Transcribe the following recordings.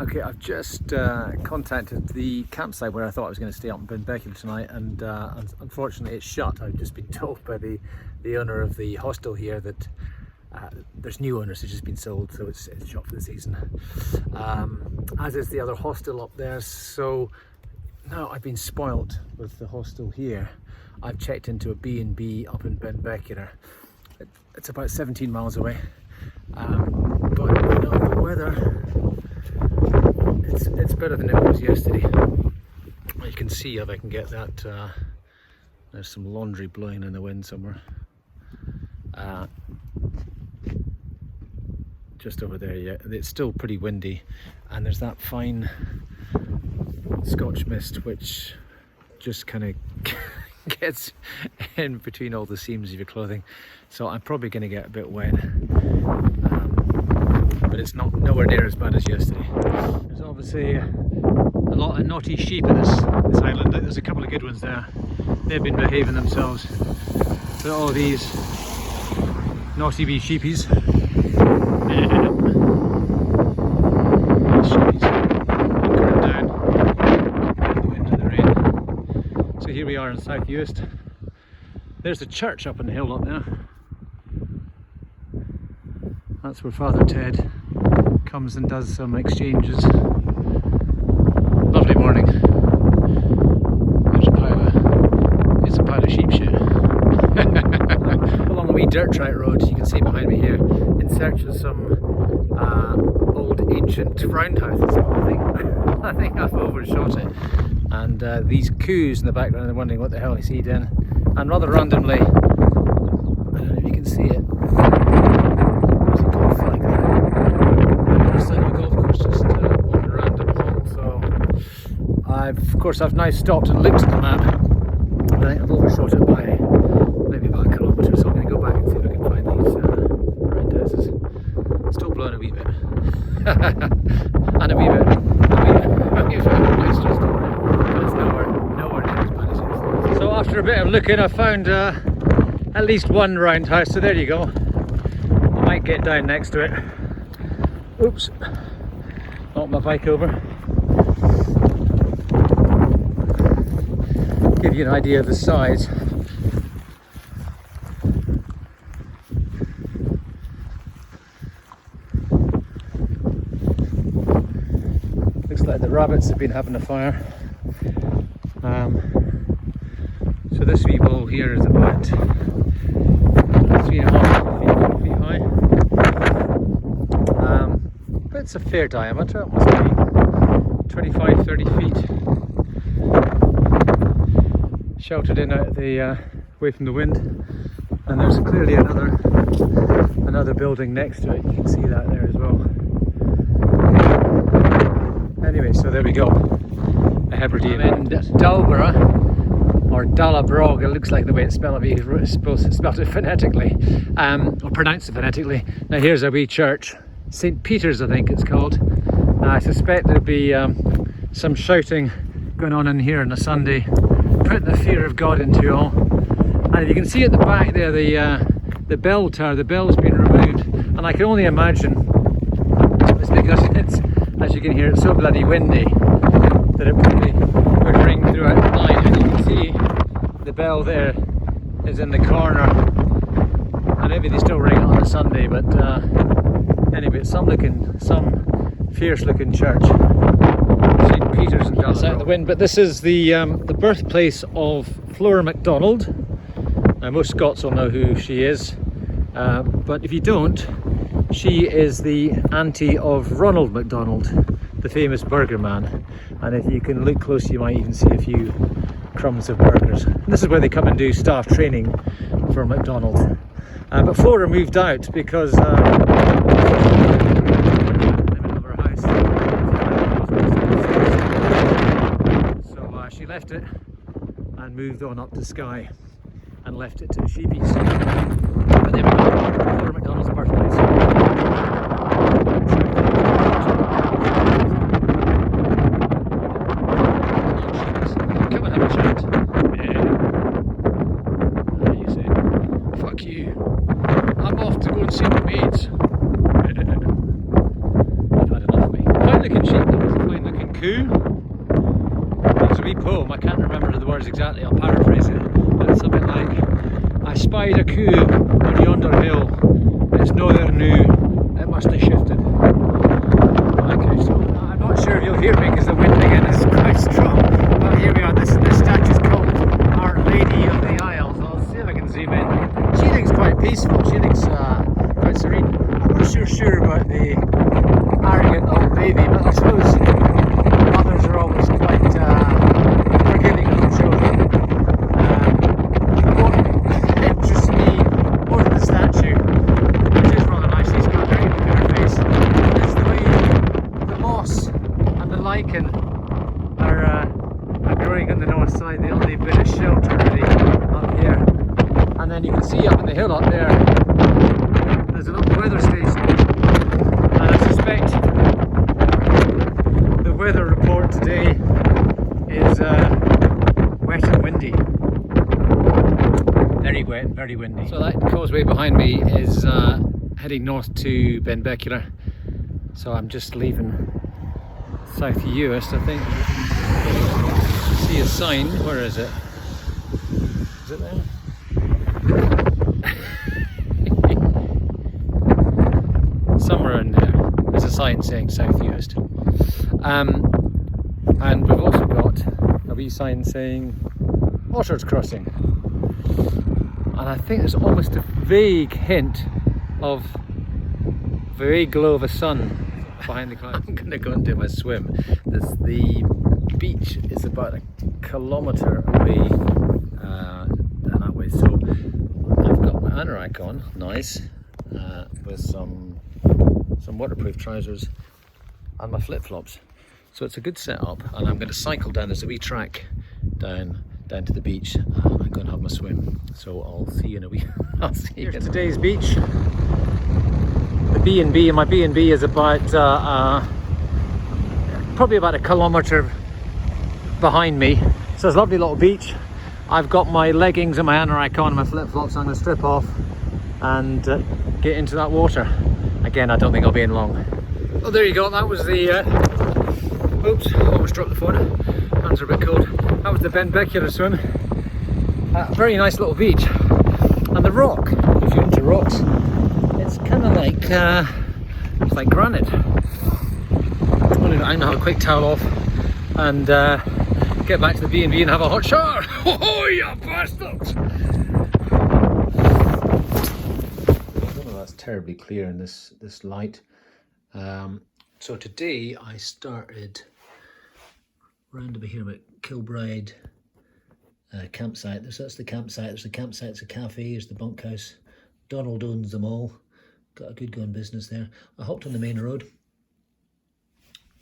Okay, I've just contacted the campsite where I thought I was going to stay up in Benbecula tonight, and unfortunately it's shut. I've just been told by the owner of the hostel here that there's new owners, it's just been sold, so it's shut for the season. As is the other hostel up there, so now I've been spoilt with the hostel here. I've checked into a B&B up in Benbecula. It's about 17 miles away, but you know, the weather, it's better than it was yesterday. You can see if I can get that, there's some laundry blowing in the wind somewhere. Just over there, yeah, it's still pretty windy, and there's that fine Scotch mist which just kind of gets in between all the seams of your clothing, so I'm probably going to get a bit wet, but it's nowhere near as bad as yesterday. There's obviously a lot of naughty sheep in this island. There's a couple of good ones there. They've been behaving themselves, but all these naughty wee sheepies. So here we are in South Uist. There's the church up on the hill up there. That's where Father Ted comes and does some exchanges. Lovely morning. There's a pile of sheep shit. Along a wee dirt track road, you can see behind me here, in search of some old ancient roundhouses. I think I've overshot it. And these coos in the background, they're wondering what the hell is he doing. And rather randomly, I don't know if you can see it, there's a golf flag there. On the other side of the golf course, just on a random hole. So I've now stopped and looked at the map. I think I've overshot it by maybe about a kilometre, so I'm going to go back and see if I can find these roundhouses. Still blowing a wee bit. And a wee bit. So after a bit of looking, I found at least one roundhouse, so there you go. I might get down next to it. Oops, knocked my bike over. Give you an idea of the size. Looks like the rabbits have been having a fire. So this wee bowl here is about 3.5 feet high. But it's a fair diameter, it must be 25-30 feet. Sheltered in out the away from the wind. And there's clearly another building next to it. You can see that there as well. Anyway, so there we go. A Hebridean. I'm in Dalborough, or Dalabrog, it looks like the way it's spelled. You're supposed to spell it phonetically, or pronounce it phonetically. Now here's a wee church, St. Peter's I think it's called. I suspect there'll be some shouting going on in here on a Sunday, putting the fear of God into you all. And if you can see at the back there, the bell tower, the bell's been removed, and I can only imagine it's because it's, as you can hear, it's so bloody windy that it probably would ring throughout the night. And you can see the bell there is in the corner, and maybe they still ring it on a Sunday, but anyway, it's some fierce looking church. St. Peter's in Dallas out of the wind. But this is the birthplace of Flora MacDonald. Now most Scots will know who she is, but if you don't, she is the auntie of Ronald MacDonald, the famous burger man. And if you can look close, you might even see a few crumbs of burgers. And this is where they come and do staff training for MacDonald. But Flora moved out because so she left it and moved on up to Skye and left it to the sheepies. But there we go, Flora MacDonald's birthplace. Come and have a chat. Yeah. How do you say? Fuck you. I'm off to go and see the maids. I've had enough of me. Found looking sheep, that was a fine looking coo. There's a wee poem, I can't remember the words exactly, I'll paraphrase it. But it's something like, I spied a coo on yonder hill, it's no there new, it must have shifted. Okay, so I'm not sure if you'll hear me because the wind again is quite strong. But here we are, this statue's called Our Lady of the Isles. I'll see if I can zoom in. She looks quite peaceful, she looks quite serene. I'm not sure about the arrogant old baby, but I suppose mothers are always quite forgiving of their children. What interests me more than the statue, which is rather nice, she's got a very fair face, is the way the moss and the lichen are growing on the north side. They only been a shelter really up here. And then you can see up on the hill up there, there's a little weather station. And I suspect the weather report today is wet and windy. Very wet, very windy. So that causeway behind me is heading north to Benbecula. So I'm just leaving South Uist, I think. See a sign, where is it? Is it there? Somewhere in there. There's a sign saying South Uist. And we've also got a wee sign saying Orchards Crossing. And I think there's almost a vague hint of very glow of a sun behind the clouds. I'm going to go and do my swim. The beach is about a kilometre away down that way. So I've got my anorak on, nice, with some waterproof trousers and my flip-flops. So it's a good setup, and I'm going to cycle down. There's a wee track down to the beach. I'm going to have my swim. So I'll see you in a wee. I'll see you. Here's today's beach. The B&B, and my B&B is about probably about a kilometre behind me. So it's a lovely little beach. I've got my leggings and my anorak on and my flip-flops. So I'm going to strip off and get into that water. Again, I don't think I'll be in long. Well, there you go. That was the oops, almost dropped the phone. Hands are a bit cold. That was the Benbecula swim. Very nice little beach. And the rock, if you're into rocks, it's kind of like it's like granite. I'm going to have a quick towel off and get back to the B&B and have a hot shower. Oh, you bastards! I don't know if that's terribly clear in this light. So today I started round about here about Kilbride campsite. That's the campsite. There's the campsite, it's a cafe, there's the bunkhouse. Donald owns them all. Got a good going business there. I hopped on the main road.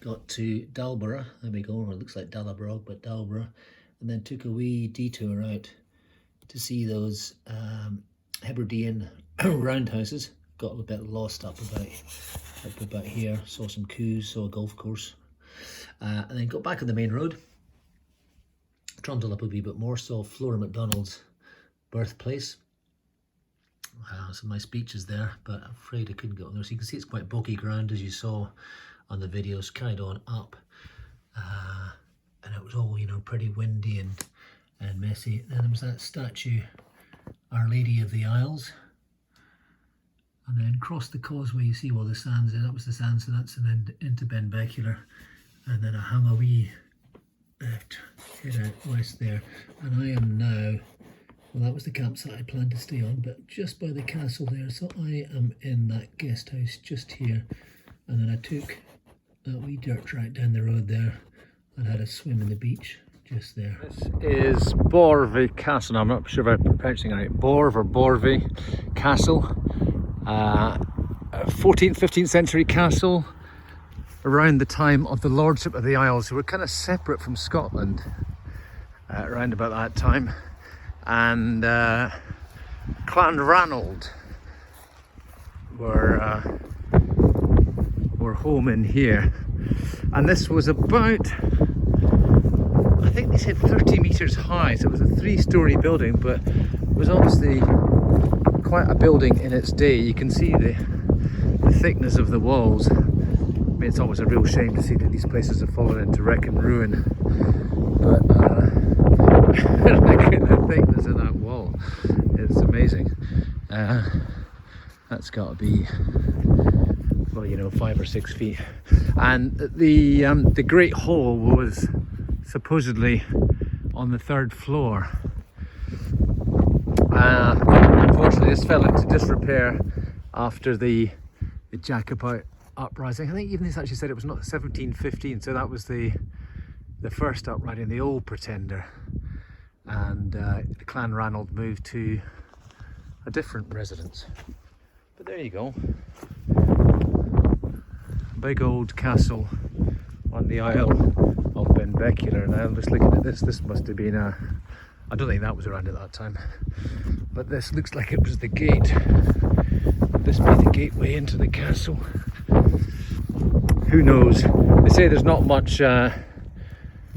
Got to Dalborough, there we go, or it looks like Dalabrog, but Dalborough. And then took a wee detour out to see those Hebridean roundhouses. Got a bit lost up about here, saw some coos, saw a golf course. And then got back on the main road. Trundled up a wee bit more, saw Flora MacDonald's birthplace. Some nice beaches there, but I'm afraid I couldn't get on there. So you can see it's quite boggy ground, as you saw on the videos. Carried on up, and it was all, you know, pretty windy and messy. Then there was that statue, Our Lady of the Isles, and then across the causeway you see all the sands there. That was the sand, so that's and then into Benbecula, and then I hung a wee left, head out west there, and I am now. Well, that was the campsite I planned to stay on, but just by the castle there. So I am in that guest house just here, and then I took that wee dirt track down the road there and had a swim in the beach just there. This is Borvey Castle. Now, I'm not sure if I'm pronouncing it right. Borv or Borvey Castle. 14th, 15th century castle around the time of the Lordship of the Isles, who were kind of separate from Scotland around about that time. And Clan Ranald were home in here, and this was about, I think they said 30 meters high, so it was a 3-story building, but it was obviously quite a building in its day. You can see the thickness of the walls, mean, it's always a real shame to see that these places have fallen into wreck and ruin. But look at the thickness of that wall. It's amazing. That's got to be, well, you know, 5 or 6 feet. And the Great Hall was supposedly on the 3rd floor. Unfortunately, this fell into disrepair after the Jacobite uprising. I think even this actually said it was not 1715, so that was the first uprising, the old Pretender. And the Clan Ranald moved to a different residence. But there you go. Big old castle on the Isle of Benbecula. And I'm just looking at this. This must have been I don't think that was around at that time. But this looks like it was the gate. Would this be the gateway into the castle? Who knows? They say there's not much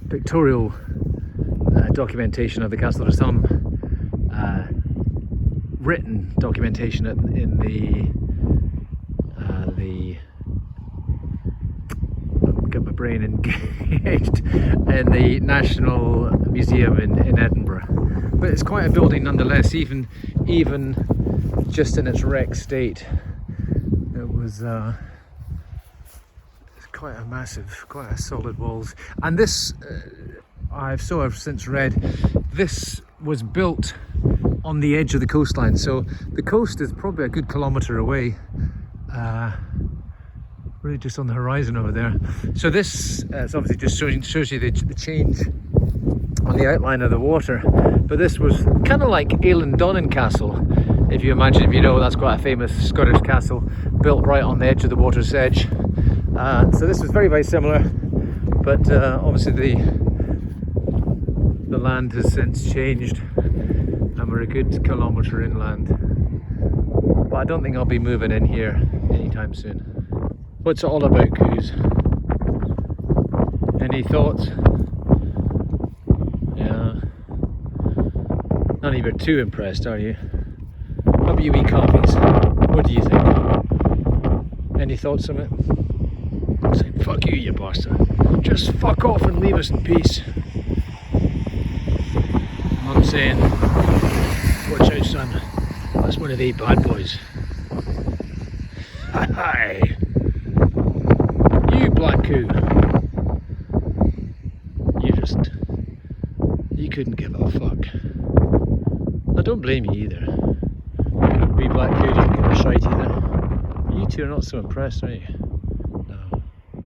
pictorial documentation of the castle. There's some written documentation in the get my brain engaged in the National Museum in Edinburgh. But it's quite a building nonetheless, even just in its wreck state. It was it's quite a massive, quite a solid walls. And this, I've since read, this was built on the edge of the coastline. So the coast is probably a good kilometre away. Really just on the horizon over there. So this is obviously just shows you the change on the outline of the water. But this was kind of like Eilean Donan Castle, if you imagine, if you know, that's quite a famous Scottish castle built right on the edge of the water's edge. So this was very, very similar, but obviously the land has since changed and we're a good kilometre inland. But I don't think I'll be moving in here anytime soon. What's it all about, Coos? Any thoughts? Yeah. None of you are too impressed, are you? How about you eat coffees? What do you think? Any thoughts on it? Say, fuck you, you bastard. Just fuck off and leave us in peace. I'm saying, watch out, son. That's one of the bad boys. Hi. You black coo. You couldn't give a fuck. I don't blame you either. We black coo didn't give a shite either. You two are not so impressed, are you?